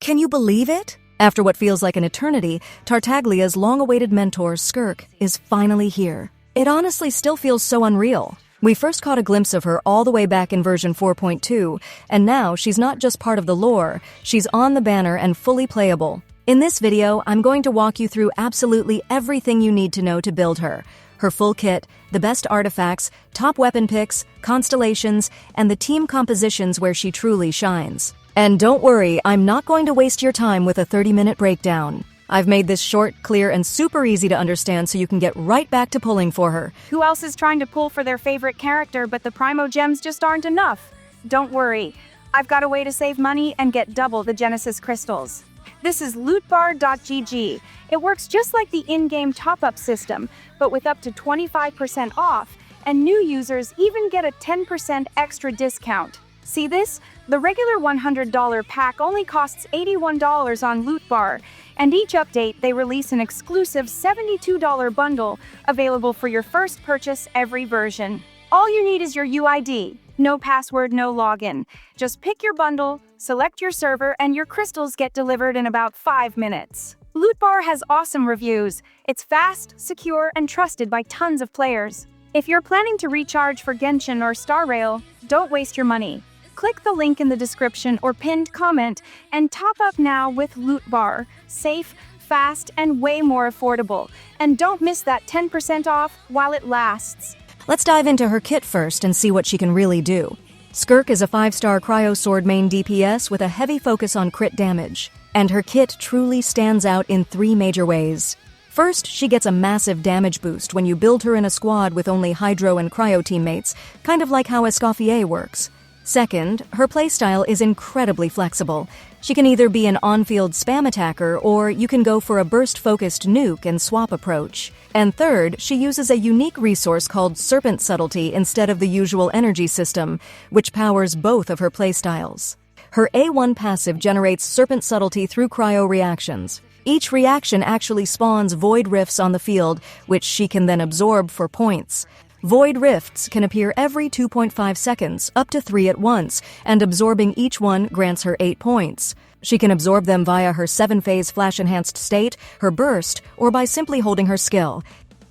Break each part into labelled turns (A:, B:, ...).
A: Can you believe it? After what feels like an eternity, Tartaglia's long-awaited mentor, Skirk, is finally here. It honestly still feels so unreal. We first caught a glimpse of her all the way back in version 4.2, and now she's not just part of the lore, she's on the banner and fully playable. In this video, I'm going to walk you through absolutely everything you need to know to build her. Her full kit, the best artifacts, top weapon picks, constellations, and the team compositions where she truly shines. And don't worry, I'm not going to waste your time with a 30-minute breakdown. I've made this short, clear, and super easy to understand so you can get right back to pulling for her.
B: Who else is trying to pull for their favorite character, but the Primo Gems just aren't enough? Don't worry, I've got a way to save money and get double the Genesis crystals. This is lootbar.gg. It works just like the in-game top-up system, but with up to 25% off, and new users even get a 10% extra discount. See this? The regular $100 pack only costs $81 on Lootbar, and each update they release an exclusive $72 bundle available for your first purchase every version. All you need is your UID. No password, no login. Just pick your bundle, select your server, and your crystals get delivered in about 5 minutes. Lootbar has awesome reviews. It's fast, secure, and trusted by tons of players. If you're planning to recharge for Genshin or Star Rail, don't waste your money. Click the link in the description or pinned comment and top up now with Lootbar. Safe, fast, and way more affordable. And don't miss that 10% off while it lasts.
A: Let's dive into her kit first and see what she can really do. Skirk is a 5-star Cryo Sword main DPS with a heavy focus on crit damage. And her kit truly stands out in 3 major ways. First, she gets a massive damage boost when you build her in a squad with only Hydro and Cryo teammates, kind of like how Escoffier works. Second, her playstyle is incredibly flexible. She can either be an on-field spam attacker, or you can go for a burst-focused nuke and swap approach. And third, she uses a unique resource called Serpent Subtlety instead of the usual energy system, which powers both of her playstyles. Her A1 passive generates Serpent Subtlety through cryo reactions. Each reaction actually spawns void rifts on the field, which she can then absorb for points. Void rifts can appear every 2.5 seconds, up to 3 at once, and absorbing each one grants her 8 points. She can absorb them via her 7-phase flash-enhanced state, her burst, or by simply holding her skill.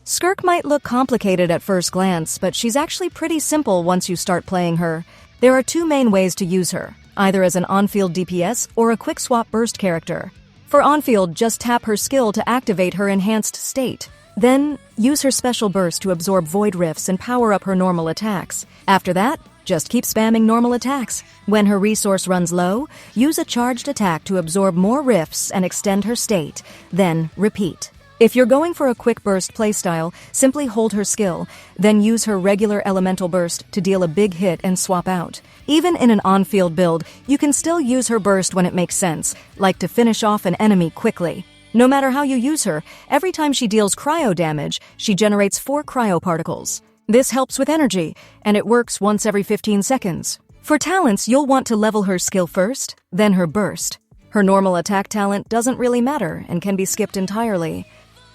A: Skirk might look complicated at first glance, but she's actually pretty simple once you start playing her. There are 2 main ways to use her, either as an on-field DPS or a quick swap burst character. For on-field, just tap her skill to activate her enhanced state. Then, use her special burst to absorb void rifts and power up her normal attacks. After that, just keep spamming normal attacks. When her resource runs low, use a charged attack to absorb more rifts and extend her state. Then, repeat. If you're going for a quick burst playstyle, simply hold her skill, then use her regular elemental burst to deal a big hit and swap out. Even in an on-field build, you can still use her burst when it makes sense, like to finish off an enemy quickly. No matter how you use her, every time she deals cryo damage, she generates 4 cryo particles. This helps with energy, and it works once every 15 seconds. For talents, you'll want to level her skill first, then her burst. Her normal attack talent doesn't really matter and can be skipped entirely.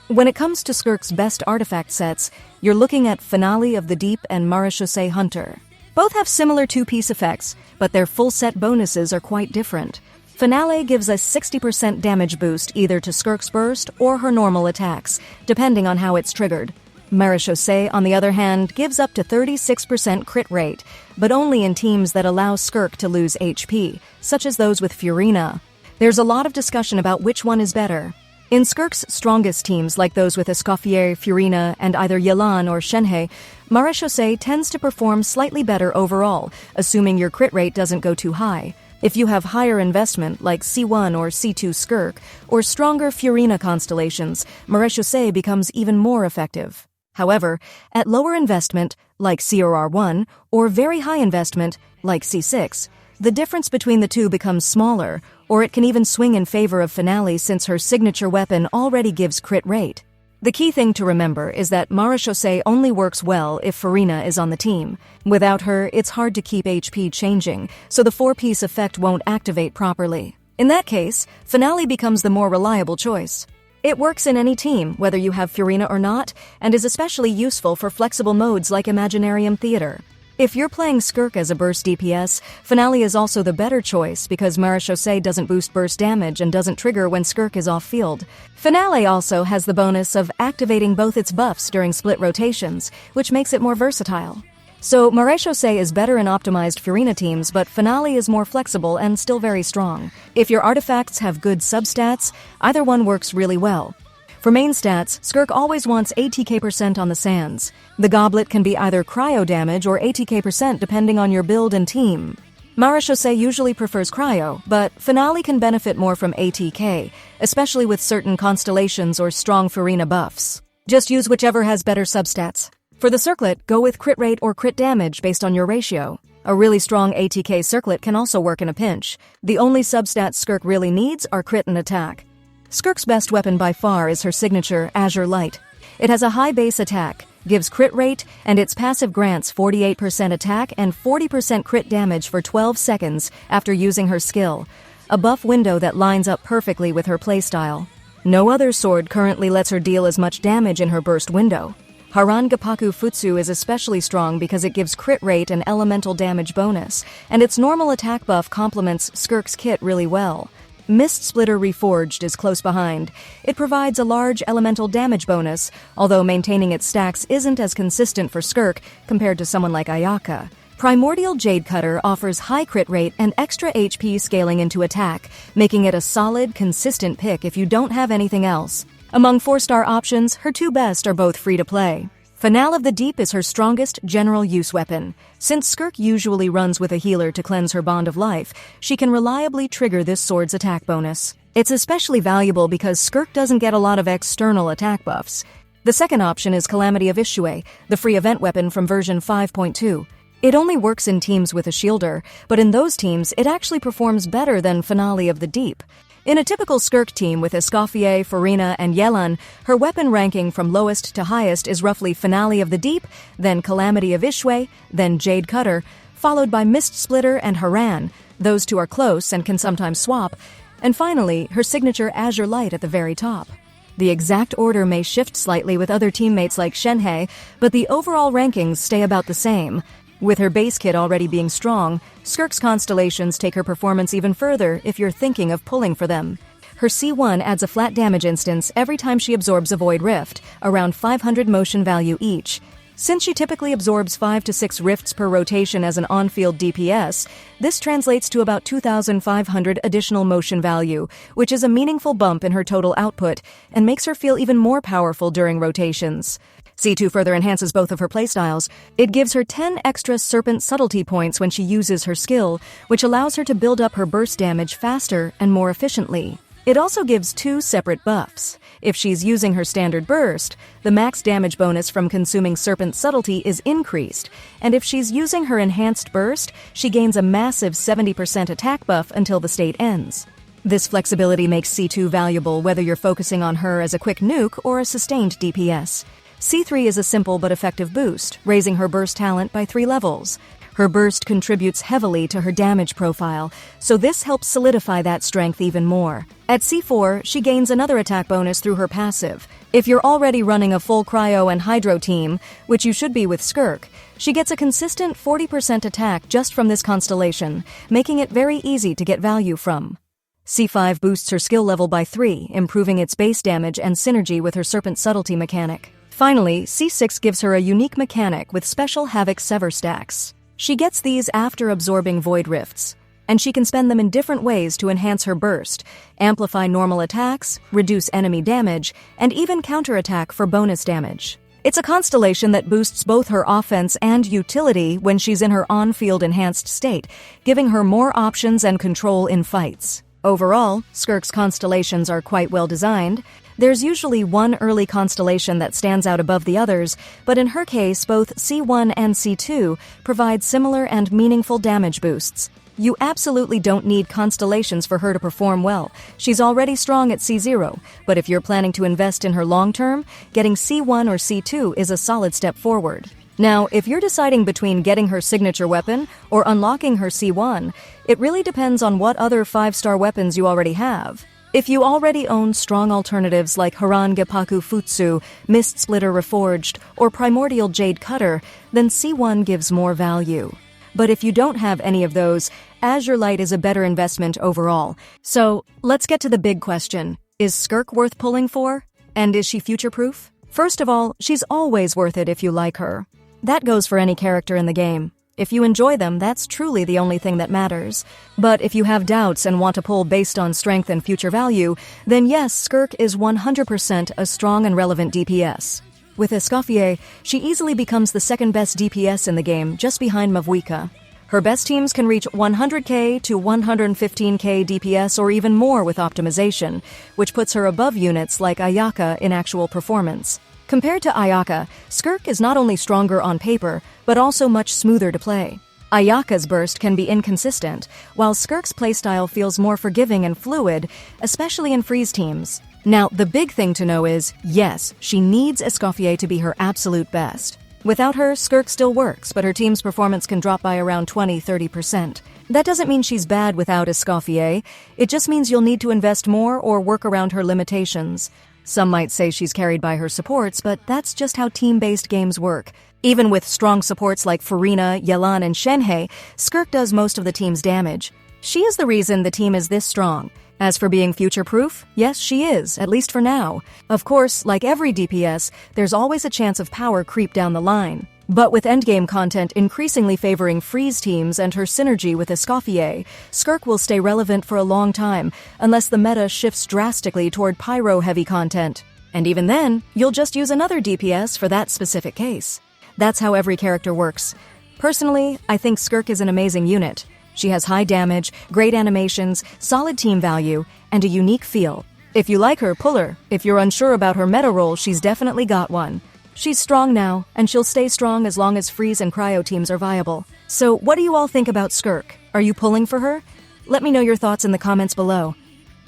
A: When it comes to Skirk's best artifact sets, you're looking at Finale of the Deep and Marechaussee Hunter. Both have similar 2-piece effects, but their full set bonuses are quite different. Finale gives a 60% damage boost either to Skirk's burst or her normal attacks, depending on how it's triggered. Marechaussee, on the other hand, gives up to 36% crit rate, but only in teams that allow Skirk to lose HP, such as those with Furina. There's a lot of discussion about which one is better. In Skirk's strongest teams, like those with Escoffier, Furina, and either Yelan or Shenhe, Marechaussee tends to perform slightly better overall, assuming your crit rate doesn't go too high. If you have higher investment, like C1 or C2 Skirk, or stronger Furina constellations, Marechaussee becomes even more effective. However, at lower investment, like CRR1, or very high investment, like C6, the difference between the two becomes smaller, or it can even swing in favor of Finale since her signature weapon already gives crit rate. The key thing to remember is that Marechaussee only works well if Furina is on the team. Without her, it's hard to keep HP changing, so the 4-piece effect won't activate properly. In that case, Finale becomes the more reliable choice. It works in any team, whether you have Furina or not, and is especially useful for flexible modes like Imaginarium Theater. If you're playing Skirk as a burst DPS, Finale is also the better choice because Marechaussee doesn't boost burst damage and doesn't trigger when Skirk is off-field. Finale also has the bonus of activating both its buffs during split rotations, which makes it more versatile. So Marechaussee is better in optimized Furina teams, but Finale is more flexible and still very strong. If your artifacts have good substats, either one works really well. For main stats, Skirk always wants ATK% on the sands. The goblet can be either cryo damage or ATK% depending on your build and team. Marechaussee usually prefers cryo, but Finale can benefit more from ATK, especially with certain constellations or strong Furina buffs. Just use whichever has better substats. For the circlet, go with crit rate or crit damage based on your ratio. A really strong ATK circlet can also work in a pinch. The only substats Skirk really needs are crit and attack. Skirk's best weapon by far is her signature, Azure Light. It has a high base attack, gives crit rate, and its passive grants 48% attack and 40% crit damage for 12 seconds after using her skill, a buff window that lines up perfectly with her playstyle. No other sword currently lets her deal as much damage in her burst window. Haran Gapaku Futsu is especially strong because it gives crit rate and elemental damage bonus, and its normal attack buff complements Skirk's kit really well. Mist Splitter Reforged is close behind. It provides a large elemental damage bonus, although maintaining its stacks isn't as consistent for Skirk compared to someone like Ayaka. Primordial Jade Cutter offers high crit rate and extra HP scaling into attack, making it a solid, consistent pick if you don't have anything else. Among 4-star options, her two best are both free to play. Finale of the Deep is her strongest general use weapon. Since Skirk usually runs with a healer to cleanse her bond of life, she can reliably trigger this sword's attack bonus. It's especially valuable because Skirk doesn't get a lot of external attack buffs. The second option is Calamity of Issue, the free event weapon from version 5.2. It only works in teams with a shielder, but in those teams it actually performs better than Finale of the Deep. In a typical Skirk team with Escoffier, Furina, and Yelan, her weapon ranking from lowest to highest is roughly Finale of the Deep, then Calamity of Issue, then Jade Cutter, followed by Mist Splitter and Haran. Those two are close and can sometimes swap, and finally, her signature Azure Light at the very top. The exact order may shift slightly with other teammates like Shenhe, but the overall rankings stay about the same. With her base kit already being strong, Skirk's Constellations take her performance even further if you're thinking of pulling for them. Her C1 adds a flat damage instance every time she absorbs a Void Rift, around 500 motion value each. Since she typically absorbs 5 to 6 rifts per rotation as an on-field DPS, this translates to about 2,500 additional motion value, which is a meaningful bump in her total output and makes her feel even more powerful during rotations. C2 further enhances both of her playstyles. It gives her 10 extra Serpent Subtlety points when she uses her skill, which allows her to build up her burst damage faster and more efficiently. It also gives 2 separate buffs. If she's using her standard burst, the max damage bonus from consuming Serpent Subtlety is increased, and if she's using her enhanced burst, she gains a massive 70% attack buff until the state ends. This flexibility makes C2 valuable whether you're focusing on her as a quick nuke or a sustained DPS. C3 is a simple but effective boost, raising her burst talent by 3 levels. Her burst contributes heavily to her damage profile, so this helps solidify that strength even more. At C4, she gains another attack bonus through her passive. If you're already running a full Cryo and Hydro team, which you should be with Skirk, she gets a consistent 40% attack just from this constellation, making it very easy to get value from. C5 boosts her skill level by 3, improving its base damage and synergy with her Serpent Subtlety mechanic. Finally, C6 gives her a unique mechanic with special Havoc Sever stacks. She gets these after absorbing Void Rifts, and she can spend them in different ways to enhance her burst, amplify normal attacks, reduce enemy damage, and even counterattack for bonus damage. It's a constellation that boosts both her offense and utility when she's in her on-field enhanced state, giving her more options and control in fights. Overall, Skirk's constellations are quite well designed. There's usually one early constellation that stands out above the others, but in her case, both C1 and C2 provide similar and meaningful damage boosts. You absolutely don't need constellations for her to perform well. She's already strong at C0, but if you're planning to invest in her long-term, getting C1 or C2 is a solid step forward. Now, if you're deciding between getting her signature weapon or unlocking her C1, it really depends on what other 5-star weapons you already have. If you already own strong alternatives like Haran Gepaku Futsu, Mist Splitter Reforged, or Primordial Jade Cutter, then C1 gives more value. But if you don't have any of those, Azure Light is a better investment overall. So, let's get to the big question. Is Skirk worth pulling for? And is she future-proof? First of all, she's always worth it if you like her. That goes for any character in the game. If you enjoy them, that's truly the only thing that matters. But if you have doubts and want to pull based on strength and future value, then yes, Skirk is 100% a strong and relevant DPS. With Escoffier, she easily becomes the second best DPS in the game, just behind Mavuika. Her best teams can reach 100k to 115k DPS or even more with optimization, which puts her above units like Ayaka in actual performance. Compared to Ayaka, Skirk is not only stronger on paper, but also much smoother to play. Ayaka's burst can be inconsistent, while Skirk's playstyle feels more forgiving and fluid, especially in freeze teams. Now, the big thing to know is, yes, she needs Escoffier to be her absolute best. Without her, Skirk still works, but her team's performance can drop by around 20-30%. That doesn't mean she's bad without Escoffier, it just means you'll need to invest more or work around her limitations. Some might say she's carried by her supports, but that's just how team-based games work. Even with strong supports like Furina, Yelan, and Shenhe, Skirk does most of the team's damage. She is the reason the team is this strong. As for being future-proof, yes, she is, at least for now. Of course, like every DPS, there's always a chance of power creep down the line. But with endgame content increasingly favoring freeze teams and her synergy with Escoffier, Skirk will stay relevant for a long time, unless the meta shifts drastically toward pyro-heavy content. And even then, you'll just use another DPS for that specific case. That's how every character works. Personally, I think Skirk is an amazing unit. She has high damage, great animations, solid team value, and a unique feel. If you like her, pull her. If you're unsure about her meta role, she's definitely got one. She's strong now, and she'll stay strong as long as freeze and cryo teams are viable. So what do you all think about Skirk? Are you pulling for her? Let me know your thoughts in the comments below.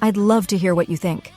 A: I'd love to hear what you think.